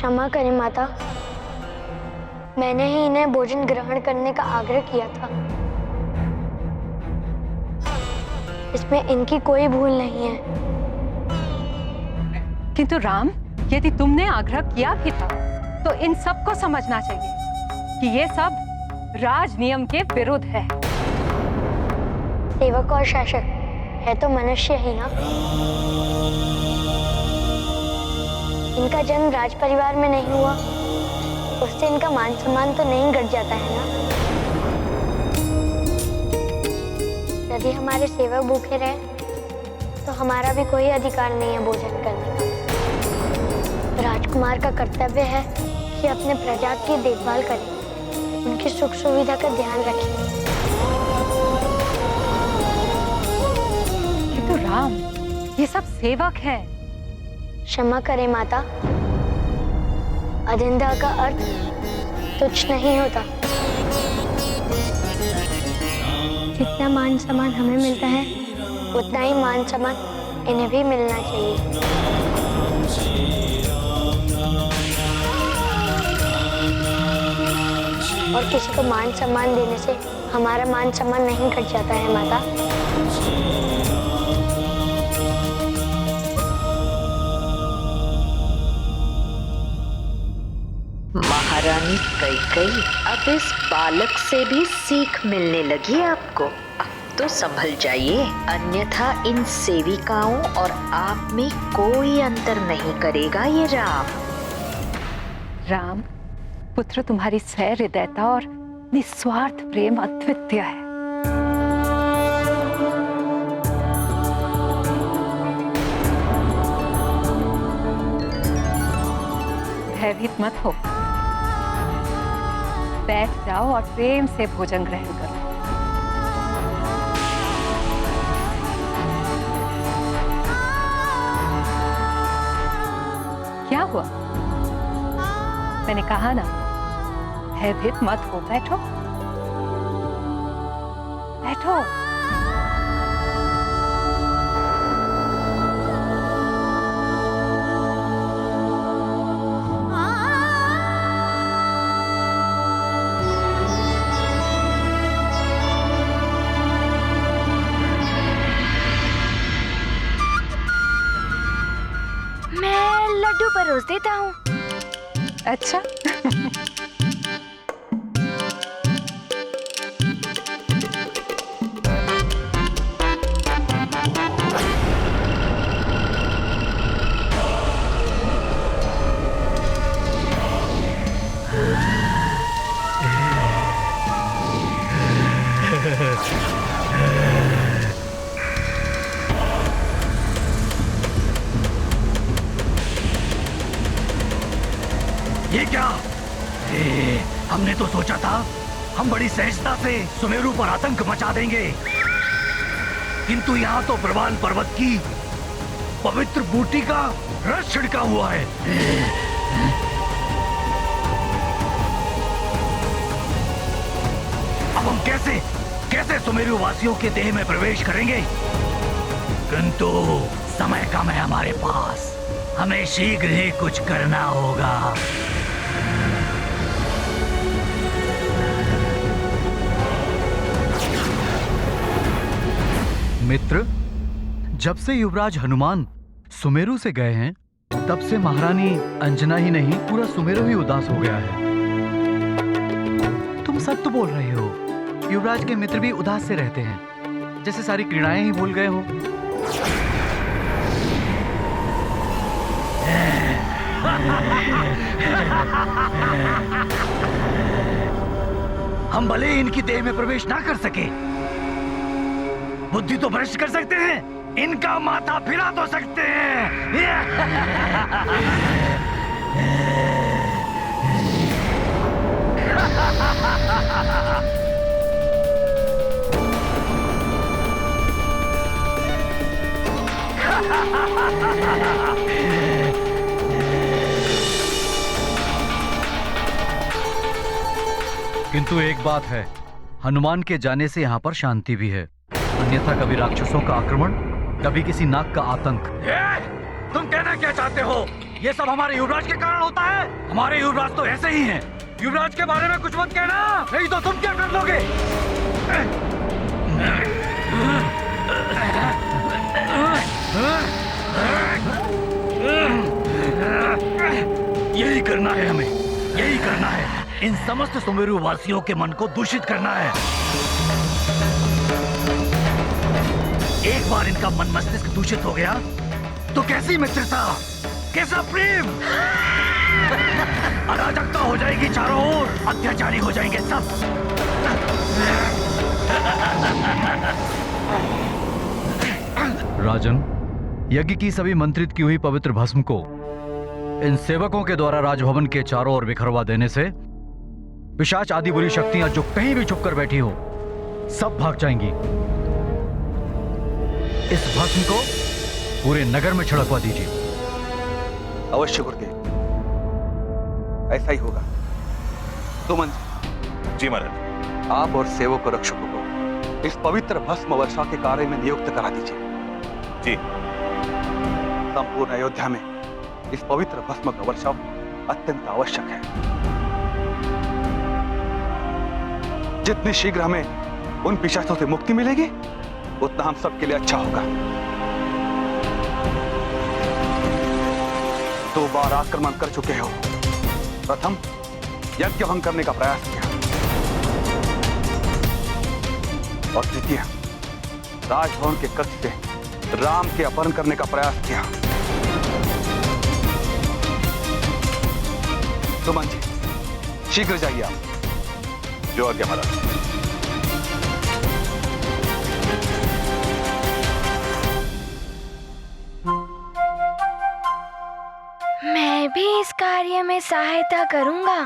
क्षमा करें माता, मैंने ही इन्हें भोजन ग्रहण करने का आग्रह किया था। इसमें इनकी कोई भूल नहीं है। किंतु राम, यदि तुमने आग्रह किया भी था तो इन सबको समझना चाहिए कि ये सब राज नियम के विरुद्ध है। सेवक और शासक है तो मनुष्य ही ना। इनका जन्म राज परिवार में नहीं हुआ, उससे इनका मान सम्मान तो नहीं घट जाता है ना। यदि हमारे सेवक भूखे रहे तो हमारा भी कोई अधिकार नहीं है भोजन करने का। राजकुमार का कर्तव्य है कि अपने प्रजा की देखभाल करें, उनकी सुख सुविधा का ध्यान रखें। किंतु राम, ये सब सेवक हैं। क्षमा करें माता, अधीनता का अर्थ तुच्छ नहीं होता। जितना मान सम्मान हमें मिलता है उतना ही मान सम्मान इन्हें भी मिलना चाहिए। और किसी को मान सम्मान देने से हमारा मान सम्मान नहीं घट जाता है माता। महारानी कैकेयी, अब इस बालक से भी सीख मिलने लगी आपको। अब तो संभल जाइए, अन्यथा इन सेविकाओं और आप में कोई अंतर नहीं करेगा ये राम। राम, पुत्र तुम्हारी सहृदयता और निस्वार्थ प्रेम अद्वितीय है। भयभीत मत हो, बैठ जाओ और प्रेम से भोजन ग्रहण करो। क्या हुआ? मैंने कहा ना, भयभीत मत हो, बैठो बैठो। मैं लड्डू परोस देता हूँ। अच्छा। ये क्या? हमने तो सोचा था हम बड़ी सहजता से सुमेरु पर आतंक मचा देंगे, किंतु यहाँ तो प्रवाल पर्वत की पवित्र बूटी का रस छिड़का हुआ है। अब हम कैसे कैसे सुमेरु वासियों के देह में प्रवेश करेंगे? किंतु समय कम है हमारे पास, हमें शीघ्र ही कुछ करना होगा। मित्र, जब से युवराज हनुमान सुमेरु से गए हैं, तब से महारानी अंजना ही नहीं, पूरा सुमेरु ही उदास हो गया है। तुम सत्य बोल रहे हो, युवराज के मित्र भी उदास से रहते हैं, जैसे सारी क्रीड़ाएं ही भूल गए हो। हम भले ही इनकी देह में प्रवेश ना कर सके, बुद्धि तो भ्रष्ट कर सकते हैं, इनका माथा फिरा तो सकते हैं। किंतु एक बात है, हनुमान के जाने से यहाँ पर शांति भी है, अन्यथा कभी राक्षसों का आक्रमण, कभी किसी नाग का आतंक। तुम कहना क्या चाहते हो? ये सब हमारे युवराज के कारण होता है। हमारे युवराज तो ऐसे ही हैं। युवराज के बारे में कुछ मत कहना, नहीं तो तुम क्या कर लोगे? यही करना है हमें, यही करना है। इन समस्त सुमेरु वासियों के मन को दूषित करना है। एक बार इनका मन मस्तिष्क दूषित हो गया तो कैसी मित्रता, कैसा प्रेम, अराजकता हो जाएगी चारों ओर, अत्याचारी हो जाएंगे सब। राजन, यज्ञ की सभी मंत्रित की हुई पवित्र भस्म को इन सेवकों के द्वारा राजभवन के चारों ओर बिखरवा देने से पिशाच आदि बुरी शक्तियां जो कहीं भी छुपकर बैठी हो सब भाग जाएंगी। इस भस्म को पूरे नगर में छिड़कवा दीजिए। अवश्य गुरुदेव, ऐसा ही होगा। सुमन जी महाराज। आप और सेवक और रक्षकों को इस पवित्र भस्म वर्षा के कार्य में नियुक्त करा दीजिए। जी। संपूर्ण अयोध्या में इस पवित्र भस्म का वर्षाव अत्यंत आवश्यक है। जितनी शीघ्र हमें उन पिशाचों से मुक्ति मिलेगी उतना हम सबके लिए अच्छा होगा। 2 बार आक्रमण कर चुके हो। प्रथम यज्ञ भंग करने का प्रयास किया और द्वितीय राजभवन के कक्ष से राम के अपहरण करने का प्रयास किया। सुमन जी, शीघ्र जाइए आप। जो आज्ञा महाराज। मैं भी इस कार्य में सहायता करूंगा।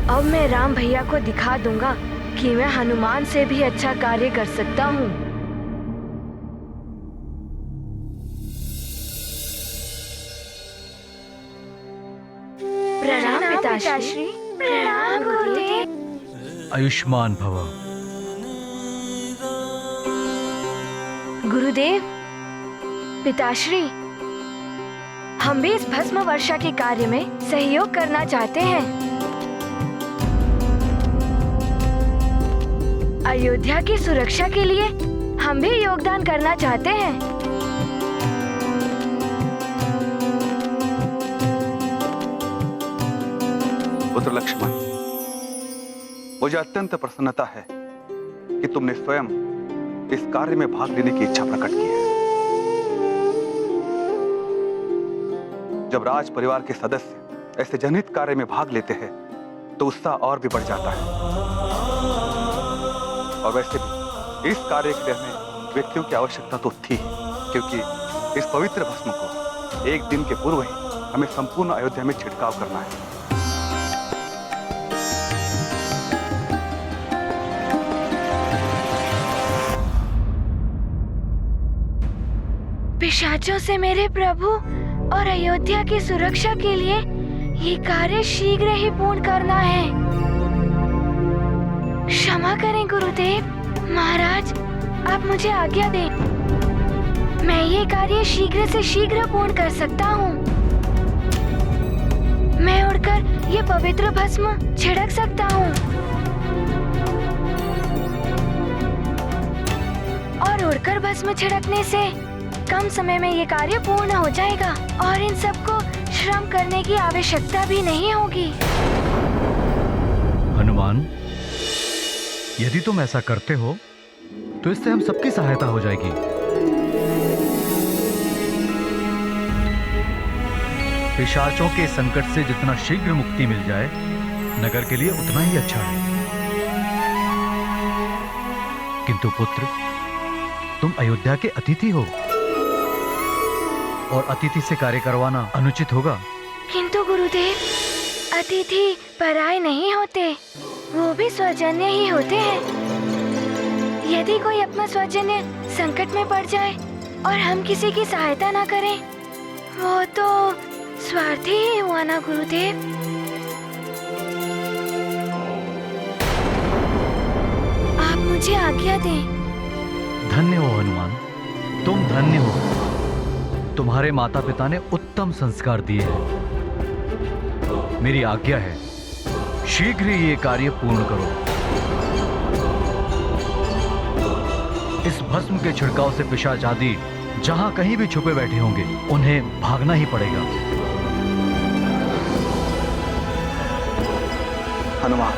अब मैं राम भैया को दिखा दूंगा कि मैं हनुमान से भी अच्छा कार्य कर सकता हूँ। प्रणाम पिताश्री। प्रणाम गुरुदेव। आयुष्मान भव। गुरुदेव, पिताश्री, हम भी इस भस्म वर्षा के कार्य में सहयोग करना चाहते हैं। अयोध्या की सुरक्षा के लिए हम भी योगदान करना चाहते हैं। पुत्र लक्ष्मण, मुझे अत्यंत प्रसन्नता है कि तुमने स्वयं इस कार्य में भाग लेने की इच्छा प्रकट की है। जब राज परिवार के सदस्य ऐसे जनहित कार्य में भाग लेते हैं तो उत्साह और भी बढ़ जाता है। और वैसे भी इस कार्य के लिए हमें व्यक्तियों की आवश्यकता तो थी, क्योंकि इस पवित्र भस्म को एक दिन के पूर्व ही हमें संपूर्ण अयोध्या में छिड़काव करना है। पिशाचों से मेरे प्रभु और अयोध्या की सुरक्षा के लिए ये कार्य शीघ्र ही पूर्ण करना है। क्षमा करें गुरुदेव। महाराज, आप मुझे आज्ञा दें। मैं ये कार्य शीघ्र से शीघ्र पूर्ण कर सकता हूँ। मैं उड़कर ये पवित्र भस्म छिड़क सकता हूँ और उड़कर भस्म छिड़कने से कम समय में ये कार्य पूर्ण हो जाएगा और इन सबको श्रम करने की आवश्यकता भी नहीं होगी। हनुमान, यदि तुम ऐसा करते हो तो इससे हम सबकी सहायता हो जाएगी। पिशाचों के संकट से जितना शीघ्र मुक्ति मिल जाए नगर के लिए उतना ही अच्छा है। किंतु पुत्र, तुम अयोध्या के अतिथि हो और अतिथि से कार्य करवाना अनुचित होगा। किंतु गुरुदेव, अतिथि पराये नहीं होते, वो भी स्वजन्य ही होते हैं। यदि कोई अपना स्वजन्य संकट में पड़ जाए और हम किसी की सहायता ना करें, वो तो स्वार्थी ही हुआ ना गुरुदेव। आप मुझे आज्ञा दें। धन्य हो हनुमान, तुम धन्य हो। तुम्हारे माता पिता ने उत्तम संस्कार दिए हैं। मेरी आज्ञा है, शीघ्र ही ये कार्य पूर्ण करो। इस भस्म के छिड़काव से पिशाच आदि जहां कहीं भी छुपे बैठे होंगे, उन्हें भागना ही पड़ेगा। हनुमान,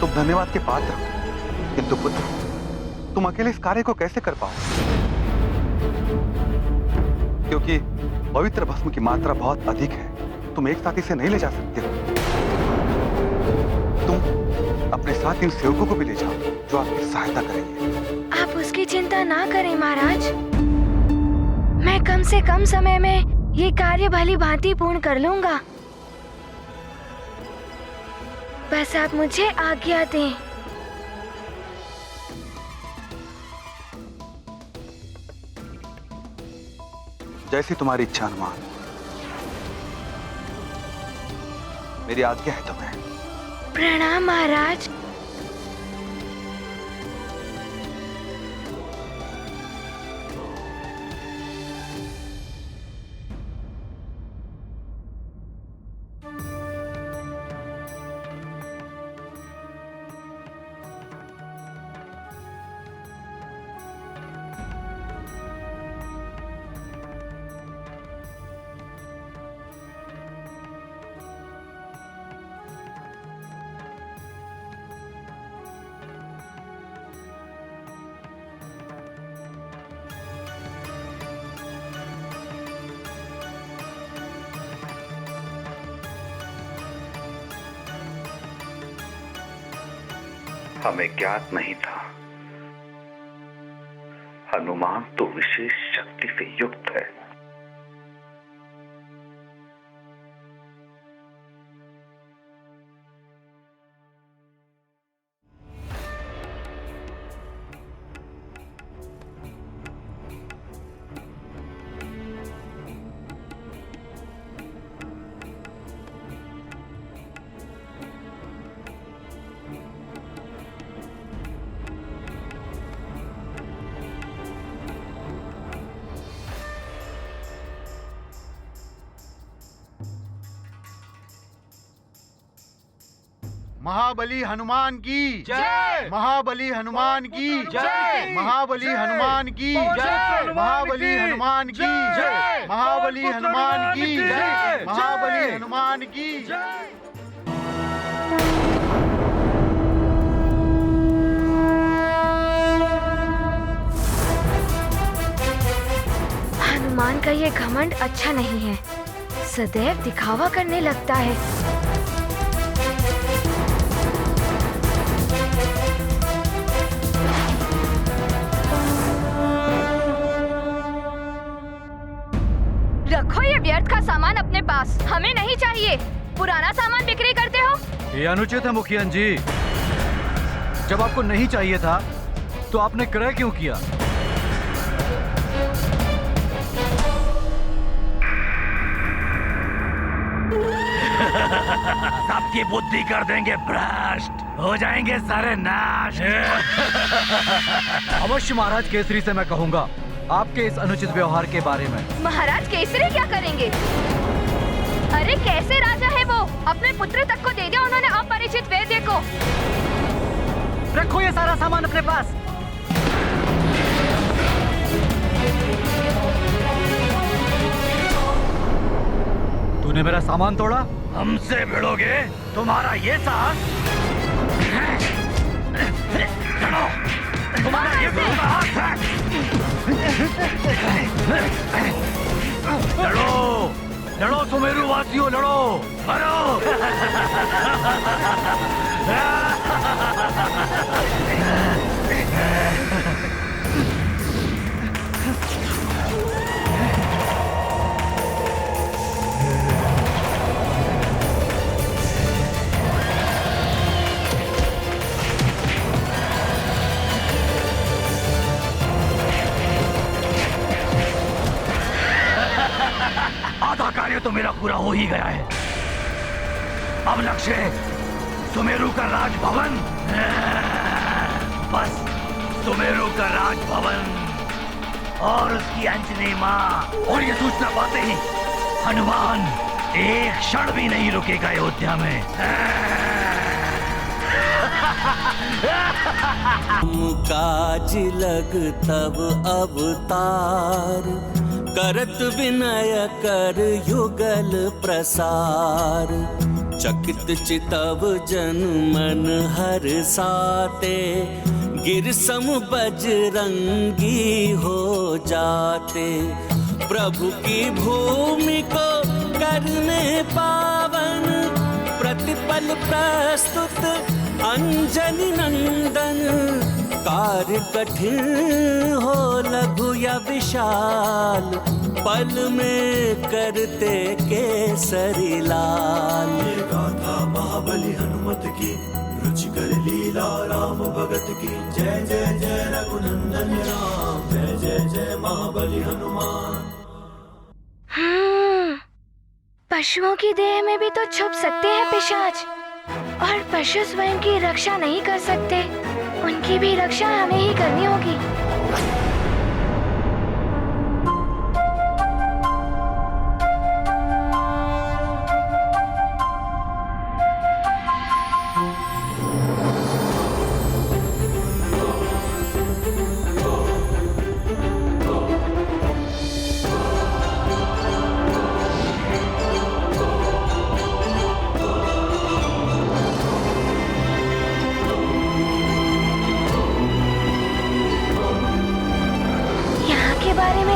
तुम धन्यवाद के पात्र हो, किंतु पुत्र, तुम अकेले इस कार्य को कैसे कर पाओ? क्योंकि पवित्र भस्म की मात्रा बहुत अधिक है, तुम एक साथ इसे नहीं ले जा सकते हो। तुम अपने साथ इन सेवकों को भी ले जाओ जो आपकी सहायता करेंगे। आप उसकी चिंता ना करें महाराज, मैं कम से कम समय में ये कार्य भली भांति पूर्ण कर लूंगा। बस आप मुझे आज्ञा दें। जैसी तुम्हारी इच्छा हनुमान। मेरी आज्ञा है तुम्हें। प्रणाम महाराज। हमें ज्ञात नहीं था, हनुमान तो विशेष शक्ति से युक्त है। महाबली हनुमान की जय। महाबली हनुमान की जय। महाबली हनुमान की जय। महाबली हनुमान की जय। महाबली हनुमान की जय। महाबली हनुमान की जय। हनुमान का ये घमंड अच्छा नहीं है, सदैव दिखावा करने लगता है। रखो ये व्यर्थ का सामान अपने पास, हमें नहीं चाहिए। पुराना सामान बिक्री करते हो। ये अनुचित है मुखियन जी। जब आपको नहीं चाहिए था तो आपने क्रय क्यों किया? सबकी बुद्धि कर देंगे भ्रष्ट, हो जाएंगे सारे नाश। अवश्य महाराज केसरी से मैं कहूंगा आपके इस अनुचित व्यवहार के बारे में। महाराज केसरी क्या करेंगे? अरे कैसे राजा है वो, अपने पुत्र तक को दे दिया उन्होंने अपरिचित वैद्य को। रखो ये सारा सामान अपने पास। तूने मेरा सामान तोड़ा? हमसे भिड़ोगे? तुम्हारा ये साहस? लड़ो! तुम्हारा ये साहस है? लड़ो! लड़ो सुमेरु वासियों, लड़ो! मरो! आधा कार्य तो मेरा पूरा हो ही गया है। अब लक्ष्य सुमेरु का राजभवन। बस सुमेरु का राजभवन और उसकी अंजनी माँ, और ये सूचना पाते ही हनुमान एक क्षण भी नहीं रुकेगा अयोध्या में। काज लग तब अवतार, करत विनय कर युगल प्रसार। चकित चितव जन मन हर साते, गिर सम बजरंगी हो जाते। प्रभु की भूमि को करने पावन, प्रतिपल प्रस्तुत अंजनी नंदन। कार्य कठिन हो लघु या विशाल, पल में करते केसरी लाल। ये गाथा महाबली हनुमत की, रुचिकर लीला राम भगत की। जय जय जय रघुनंदन राम, जय जय जय महाबली हनुमान। पशुओं की देह में भी तो छुप सकते हैं पिशाच, और पशु स्वयं की रक्षा नहीं कर सकते, उनकी भी रक्षा हमें ही करनी होगी।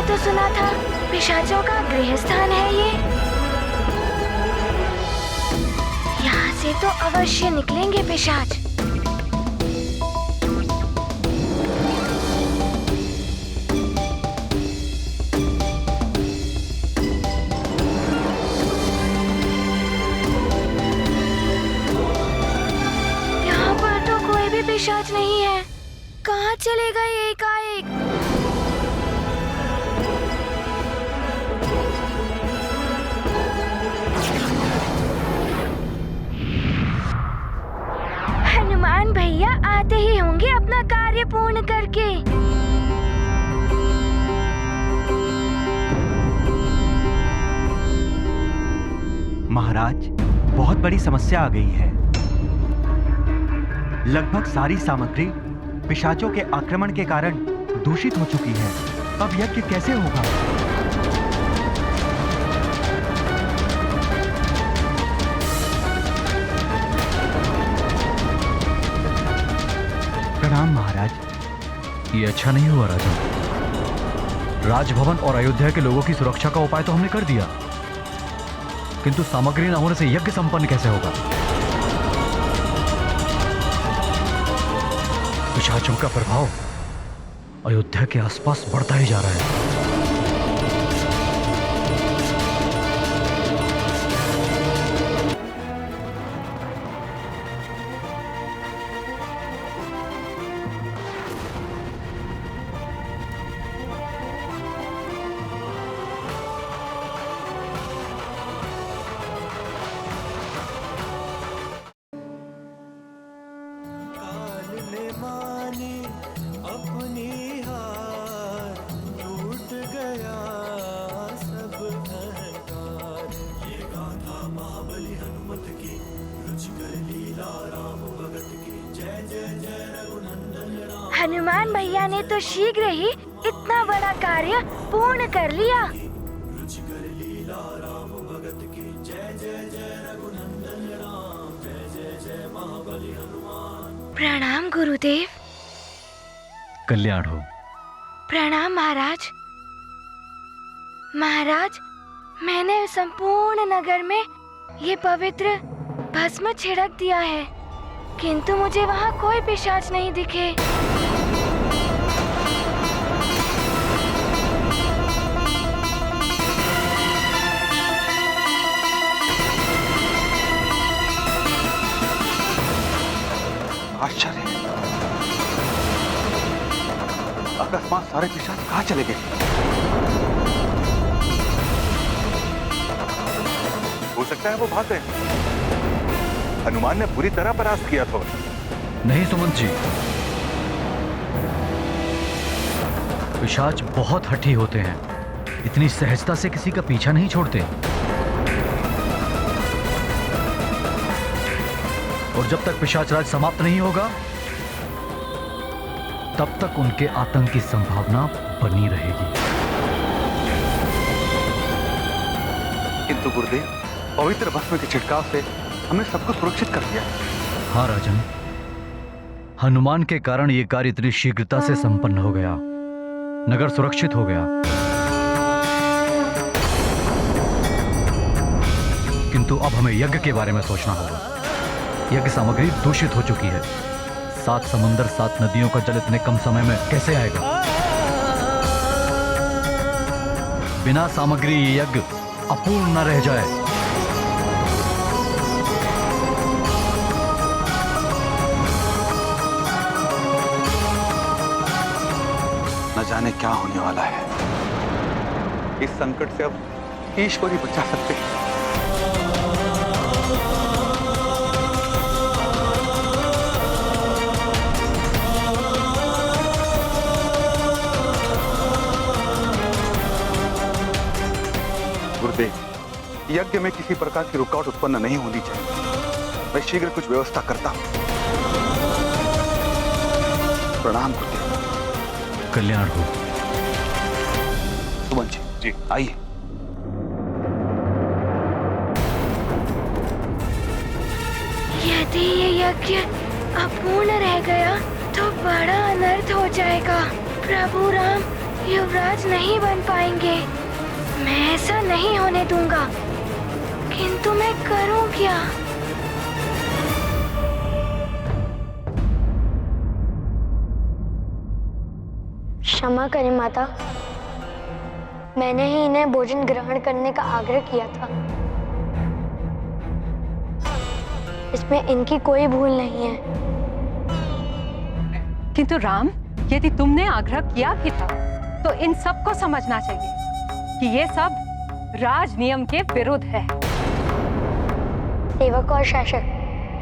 तो सुना था पिशाचों का गृह स्थान है ये। यहाँ से तो अवश्य निकलेंगे पिशाच। यहाँ पर तो कोई भी पिशाच नहीं है, कहाँ चले गए एकाएक? हनुमान भैया आते ही होंगे अपना कार्य पूर्ण करके। महाराज, बहुत बड़ी समस्या आ गई है। लगभग सारी सामग्री पिशाचों के आक्रमण के कारण दूषित हो चुकी है। अब यज्ञ कैसे होगा? प्रणाम महाराज। ये अच्छा नहीं हुआ राजा। राजभवन और अयोध्या के लोगों की सुरक्षा का उपाय तो हमने कर दिया, किंतु सामग्री न होने से यज्ञ संपन्न कैसे होगा? पिशाचों का प्रभाव अयोध्या के आसपास बढ़ता ही जा रहा है। हनुमान भैया ने तो शीघ्र ही इतना बड़ा कार्य पूर्ण कर लिया। प्रणाम गुरुदेव। कल्याण हो। प्रणाम महाराज। महाराज, मैंने संपूर्ण नगर में ये पवित्र भस्म छिड़क दिया है, किंतु मुझे वहाँ कोई पिशाच नहीं दिखे। आश्चर्य, अकस्मात सारे पिशाच कहाँ चले गए? हो सकता है वो भाग गए। हनुमान ने पूरी तरह परास्त किया था। नहीं सुमंत जी, पिशाच बहुत हठी होते हैं, इतनी सहजता से किसी का पीछा नहीं छोड़ते। और जब तक पिशाच राज समाप्त नहीं होगा तब तक उनके आतंक की संभावना बनी रहेगी। किंतु गुरुदेव, पवित्र भस्म के छिड़काव से हमने सबको सुरक्षित कर दिया। हाँ राजन, हनुमान के कारण यह कार्य इतनी शीघ्रता से संपन्न हो गया, नगर सुरक्षित हो गया। किंतु अब हमें यज्ञ के बारे में सोचना होगा। यज्ञ सामग्री दूषित हो चुकी है। 7 समुंदर 7 नदियों का जल इतने कम समय में कैसे आएगा? बिना सामग्री ये यज्ञ अपूर्ण न रह जाए। न जाने क्या होने वाला है। इस संकट से अब ईश्वर ही बचा सकते हैं। गुरुदेव, यज्ञ में किसी प्रकार की रुकावट उत्पन्न नहीं होनी चाहिए। मैं शीघ्र कुछ व्यवस्था करता हूं। प्रणाम गुरुदेव। कल्याण हो। सुमन जी, आइए। यदि ये यज्ञ अपूर्ण रह गया तो बड़ा अनर्थ हो जाएगा। प्रभु राम युवराज नहीं बन पाएंगे। मैं ऐसा नहीं होने दूंगा। किंतु मैं करूं क्या? क्षमा करें माता, मैंने ही इन्हें भोजन ग्रहण करने का आग्रह किया था। इसमें इनकी कोई भूल नहीं है। किंतु राम, यदि तुमने आग्रह किया भी था तो इन सबको समझना चाहिए कि ये सब राज नियम के विरुद्ध है। सेवक और शासक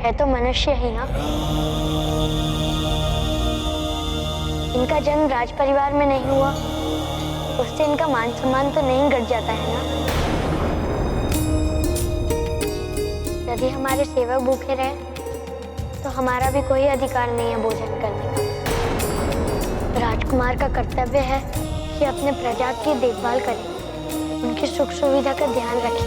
है तो मनुष्य ही ना। इनका जन्म राज परिवार में नहीं हुआ, उससे इनका मान सम्मान तो नहीं घट जाता है ना। यदि हमारे सेवक भूखे रहे तो हमारा भी कोई अधिकार नहीं है भोजन करने का। राजकुमार का कर्तव्य है कि अपने प्रजा की देखभाल करें, उनकी सुख सुविधा का ध्यान रखें।